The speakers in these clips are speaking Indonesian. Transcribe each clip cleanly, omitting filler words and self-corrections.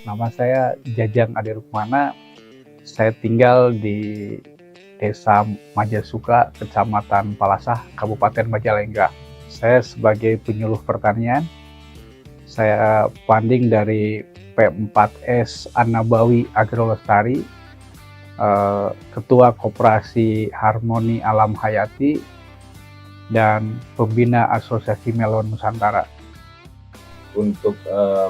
Nama saya Jajang Ade Rukmana. Saya tinggal di Desa Majasuka, Kecamatan Palasah, Kabupaten Majalengka. Saya sebagai penyuluh pertanian. Saya funding dari P4S An-Nabawi Agrolestari, Ketua Koperasi Harmoni Alam Hayati, dan Pembina Asosiasi Melon Nusantara. Untuk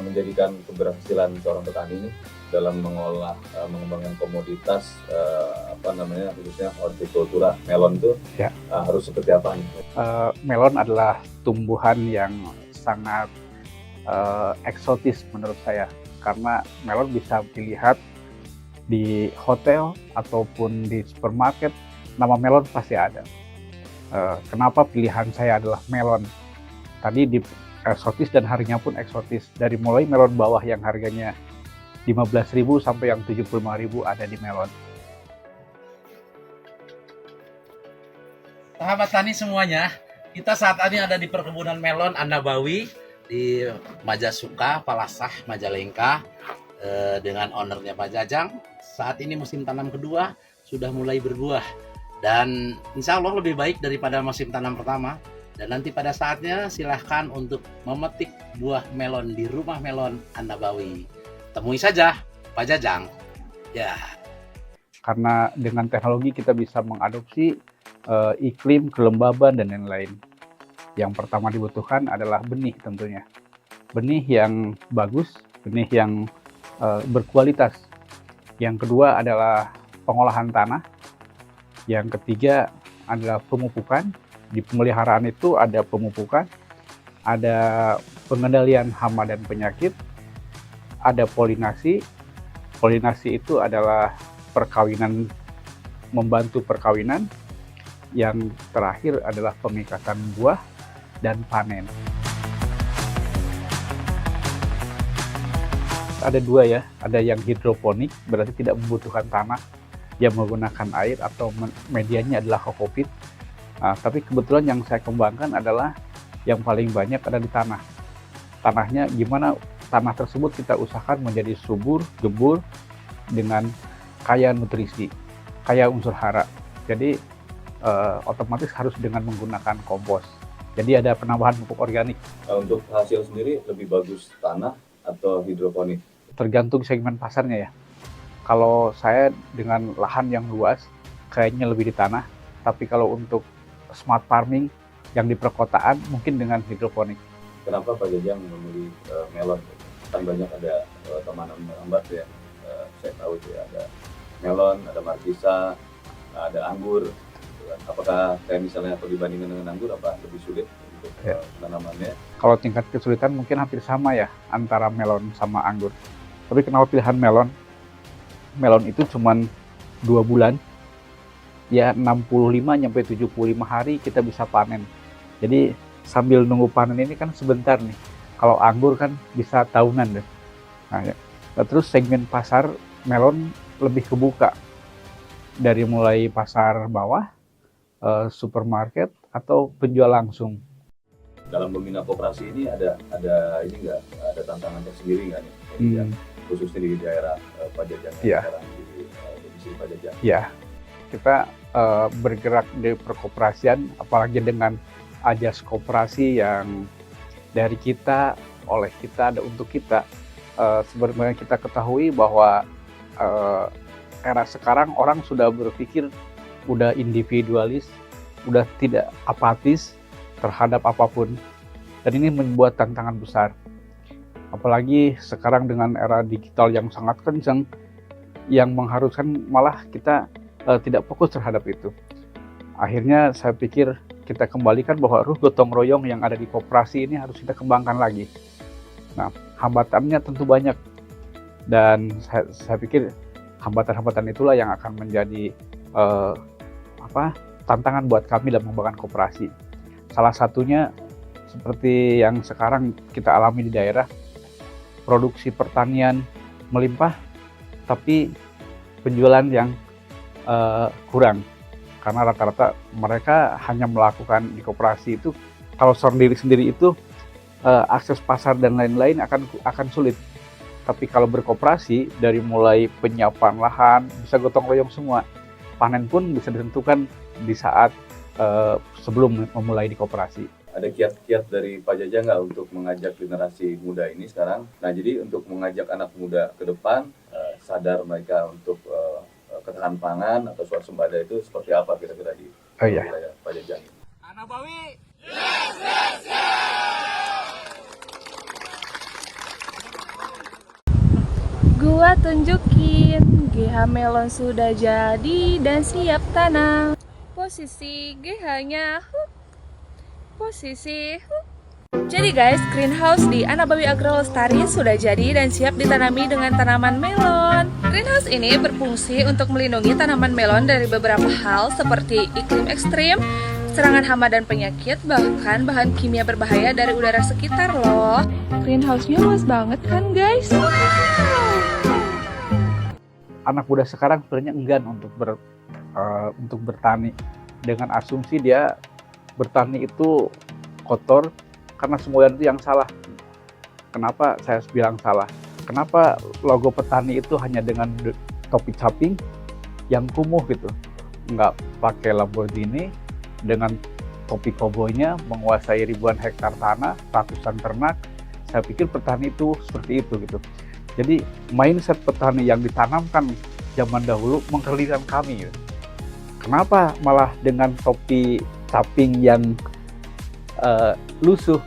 menjadikan keberhasilan seorang petani ini dalam mengolah mengembangkan komoditas khususnya hortikultura melon itu harus seperti apa nih? Melon adalah tumbuhan yang sangat eksotis menurut saya, karena melon bisa dilihat di hotel ataupun di supermarket, nama melon pasti ada. Kenapa pilihan saya adalah melon? Tadi di eksotis dan harganya pun eksotis. Dari mulai melon bawah yang harganya 15.000 sampai yang 75.000 ada di melon. Sahabat tani semuanya, kita saat ini ada di perkebunan melon An-Nabawi di Majasuka, Palasah, Majalengka dengan ownernya Pak Jajang. Saat ini musim tanam kedua sudah mulai berbuah dan insya Allah lebih baik daripada musim tanam pertama. Dan nanti pada saatnya silahkan untuk memetik buah melon di rumah melon An-Nabawi. Temui saja Pak Jajang. Ya. Karena dengan teknologi kita bisa mengadopsi iklim, kelembaban, dan lain-lain. Yang pertama dibutuhkan adalah benih tentunya. Benih yang bagus, benih yang berkualitas. Yang kedua adalah pengolahan tanah. Yang ketiga adalah pemupukan. Di pemeliharaan itu ada pemupukan, ada pengendalian hama dan penyakit, ada polinasi. Polinasi itu adalah perkawinan, membantu perkawinan. Yang terakhir adalah pemikasan buah dan panen. Ada dua ya, ada yang hidroponik, berarti tidak membutuhkan tanah, yang menggunakan air atau medianya adalah kokopit. Nah, tapi kebetulan yang saya kembangkan adalah yang paling banyak ada di tanah. Tanahnya gimana tanah tersebut kita usahakan menjadi subur, gembur, dengan kaya nutrisi, kaya unsur hara. Jadi otomatis harus dengan menggunakan kompos. Jadi ada penambahan pupuk organik. Untuk hasil sendiri lebih bagus tanah atau hidroponik? Tergantung segmen pasarnya ya. Kalau saya dengan lahan yang luas, kayaknya lebih di tanah. Tapi kalau untuk smart farming yang di perkotaan mungkin dengan hidroponik. Kenapa Pak Jajang memilih melon? Kan banyak ada tanaman merambat ya. Saya tahu itu ya, ada melon, ada markisa, ada anggur. Apakah kayak misalnya atau dibandingkan dengan anggur apa lebih sulit untuk tanamannya? Kalau tingkat kesulitan mungkin hampir sama ya antara melon sama anggur. Tapi kenapa pilihan melon? Melon itu cuma 2 bulan. Ya 65-75 hari kita bisa panen. Jadi sambil nunggu panen ini kan sebentar nih. Kalau anggur kan bisa tahunan deh. Nah, ya. Terus segmen pasar melon lebih kebuka. Dari mulai pasar bawah, supermarket, atau penjual langsung. Dalam membina koperasi ini ada ini nggak, ada tantangan tersendiri nggak nih? Khususnya di daerah Pak Jajang sekarang di divisi Pak Jajang. Iya. Kita bergerak di perkoperasian, apalagi dengan ajas koperasi yang dari kita, oleh kita, dan untuk kita. Sebenarnya kita ketahui bahwa era sekarang orang sudah berpikir udah individualis, udah tidak apatis terhadap apapun. Dan ini membuat tantangan besar. Apalagi sekarang dengan era digital yang sangat kencang, yang mengharuskan malah kita tidak fokus terhadap itu. Akhirnya saya pikir kita kembalikan bahwa ruh gotong royong yang ada di koperasi ini harus kita kembangkan lagi. Nah, hambatannya tentu banyak, dan saya pikir hambatan-hambatan itulah yang akan menjadi tantangan buat kami dalam mengembangkan koperasi. Salah satunya seperti yang sekarang kita alami di daerah, produksi pertanian melimpah, tapi penjualan yang kurang, karena rata-rata mereka hanya melakukan di koperasi itu, kalau sendiri itu akses pasar dan lain-lain akan sulit. Tapi kalau berkoperasi, dari mulai penyiapan lahan, bisa gotong royong semua. Panen pun bisa ditentukan di saat sebelum memulai di koperasi. Ada kiat-kiat dari Pak Jajang nggak untuk mengajak generasi muda ini sekarang? Nah, jadi untuk mengajak anak muda ke depan, sadar mereka untuk ketahanan pangan atau swasembada itu seperti apa kira-kira di wilayah Pak Jajang? Anak Bawi. Gua tunjukin, GH melon sudah jadi dan siap tanam. Posisi GH-nya, posisi. Jadi guys, greenhouse di Anak Bawi Agro Lestari sudah jadi dan siap ditanami dengan tanaman melon. Greenhouse ini berfungsi untuk melindungi tanaman melon dari beberapa hal seperti iklim ekstrim, serangan hama dan penyakit, bahkan bahan kimia berbahaya dari udara sekitar loh. Greenhouse-nya luas banget kan guys? Anak muda sekarang sebenarnya enggan untuk bertani, dengan asumsi dia bertani itu kotor karena semua itu yang salah. Kenapa saya bilang salah? Kenapa logo petani itu hanya dengan topi caping yang kumuh gitu, nggak pakai Lamborghini, dengan topi koboynya menguasai ribuan hektar tanah, ratusan ternak. Saya pikir petani itu seperti itu gitu. Jadi mindset petani yang ditanamkan zaman dahulu mengkelirkan kami. Gitu. Kenapa malah dengan topi caping yang lusuh,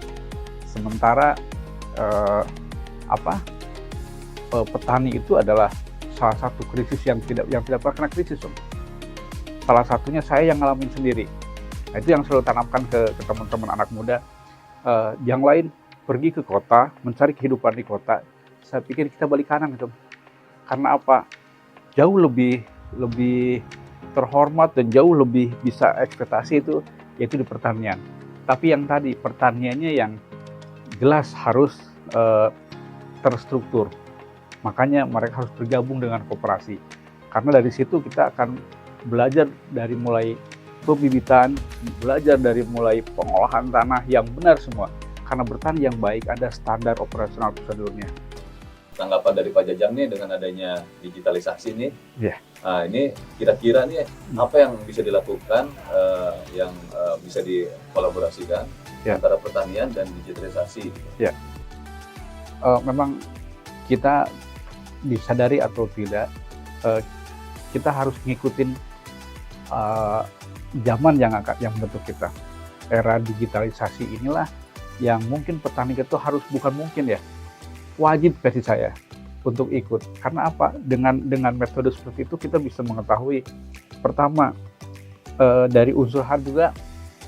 sementara petani itu adalah salah satu krisis yang tidak pernah kena krisis, Om. Salah satunya saya yang ngalamin sendiri. Nah, itu yang selalu tanamkan ke teman-teman anak muda. Yang lain pergi ke kota, mencari kehidupan di kota. Saya pikir kita balik kanan gitu. Karena apa? Jauh lebih terhormat dan jauh lebih bisa ekspektasi itu yaitu di pertanian. Tapi yang tadi pertaniannya yang jelas harus terstruktur. Makanya mereka harus bergabung dengan koperasi. Karena dari situ kita akan belajar dari mulai pembibitan, belajar dari mulai pengolahan tanah yang benar semua. Karena bertani yang baik ada standar operasional prosedurnya. Tanggapan dari Pak Jajang nih dengan adanya digitalisasi nih, nah, ini kira-kira nih apa yang bisa dilakukan, yang bisa dikolaborasikan antara pertanian dan digitalisasi? Memang kita disadari atau tidak, kita harus ngikutin zaman yang bentuk kita. Era digitalisasi inilah yang mungkin petani itu harus, bukan mungkin ya, wajib versi saya untuk ikut. Karena apa? Dengan metode seperti itu kita bisa mengetahui pertama dari unsur hard juga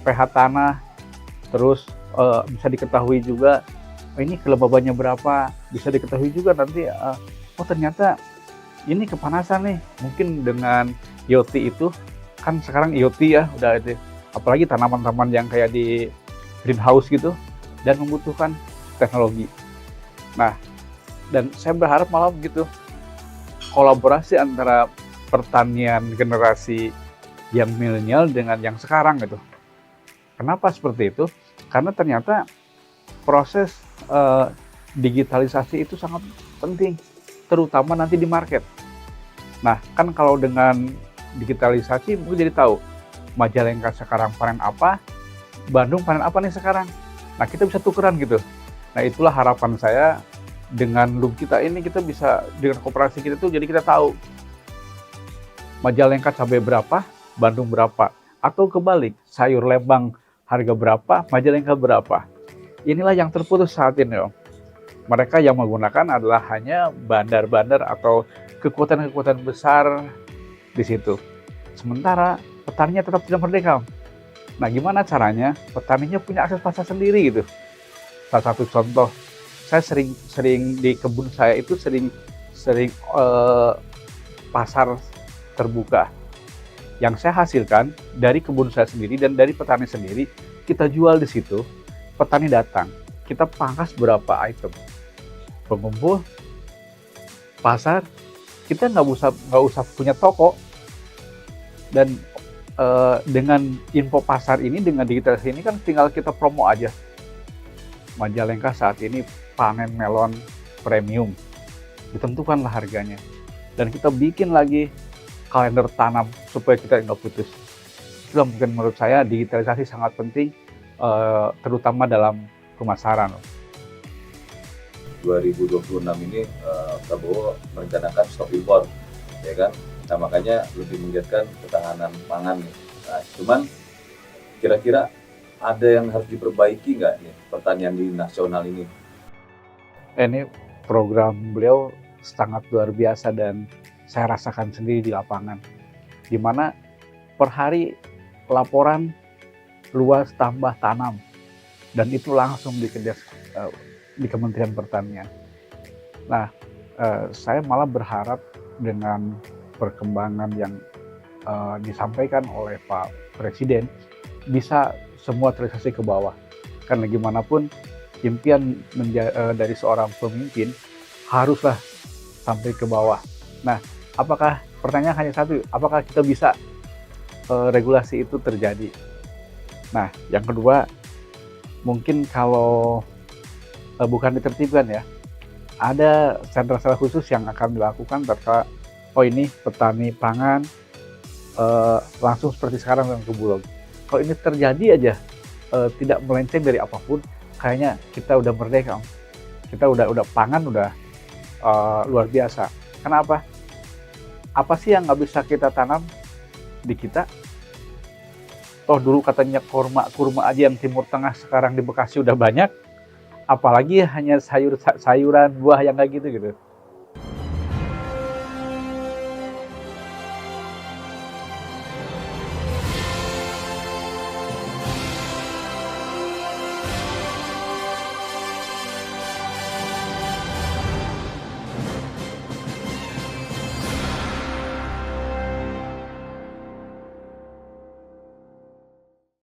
pH tanah, terus bisa diketahui juga ini kelembabannya berapa, bisa diketahui juga nanti oh ternyata ini kepanasan nih. Mungkin dengan IoT itu kan sekarang IoT ya udah ada, apalagi tanaman-tanaman yang kayak di greenhouse gitu dan membutuhkan teknologi. Nah, dan saya berharap malah begitu, kolaborasi antara pertanian generasi yang milenial dengan yang sekarang gitu. Kenapa seperti itu? Karena ternyata proses digitalisasi itu sangat penting, terutama nanti di market. Nah, kan kalau dengan digitalisasi mungkin jadi tahu Majalengka sekarang panen apa, Bandung panen apa nih sekarang. Nah, kita bisa tukeran gitu. Nah, itulah harapan saya dengan loop kita ini, kita bisa dengan koperasi kita tuh jadi kita tahu Majalengka cabai berapa, Bandung berapa, atau kebalik, sayur Lembang harga berapa, Majalengka berapa. Inilah yang terputus saat ini, Om. Mereka yang menggunakan adalah hanya bandar-bandar atau kekuatan-kekuatan besar di situ. Sementara petaninya tetap tidak merdeka, Om. Nah, gimana caranya? Petaninya punya akses pasar sendiri gitu. Salah satu contoh, saya sering di kebun saya itu sering pasar terbuka. Yang saya hasilkan dari kebun saya sendiri dan dari petani sendiri, kita jual di situ. Petani datang, kita pangkas berapa item. Pengumpul, pasar, kita nggak usah punya toko. Dan dengan info pasar ini, dengan digitalisasi ini kan tinggal kita promo aja. Majalengka saat ini panen melon premium. ditentukanlah harganya. Dan kita bikin lagi kalender tanam supaya kita nggak putus. Itu mungkin menurut saya digitalisasi sangat penting, terutama dalam pemasaran. 2026 ini Prabowo merencanakan stop impor, ya kan? Nah makanya lebih menggiatkan ketahanan pangan nih. Nah, cuman kira-kira ada yang harus diperbaiki nggak nih pertanian di nasional ini? Ini program beliau sangat luar biasa dan saya rasakan sendiri di lapangan, di mana per hari laporan luas tambah tanam, dan itu langsung dikejar di Kementerian Pertanian. Nah, saya malah berharap dengan perkembangan yang disampaikan oleh Pak Presiden bisa semua terrealisasi ke bawah, karena gimana pun impian dari seorang pemimpin haruslah sampai ke bawah. Nah, apakah pertanyaan hanya satu, apakah kita bisa regulasi itu terjadi? Nah, yang kedua, mungkin kalau bukan ditertibkan ya, ada sentra-sentra khusus yang akan dilakukan terkait, oh ini petani pangan langsung seperti sekarang dengan ke Bulog. Kalau ini terjadi aja, tidak melenceng dari apapun, kayaknya kita udah merdeka. Kita udah pangan udah luar biasa. Kenapa? Apa sih yang nggak bisa kita tanam di kita? Toh dulu katanya kurma aja yang Timur Tengah sekarang di Bekasi udah banyak, apalagi hanya sayuran buah yang kayak gitu.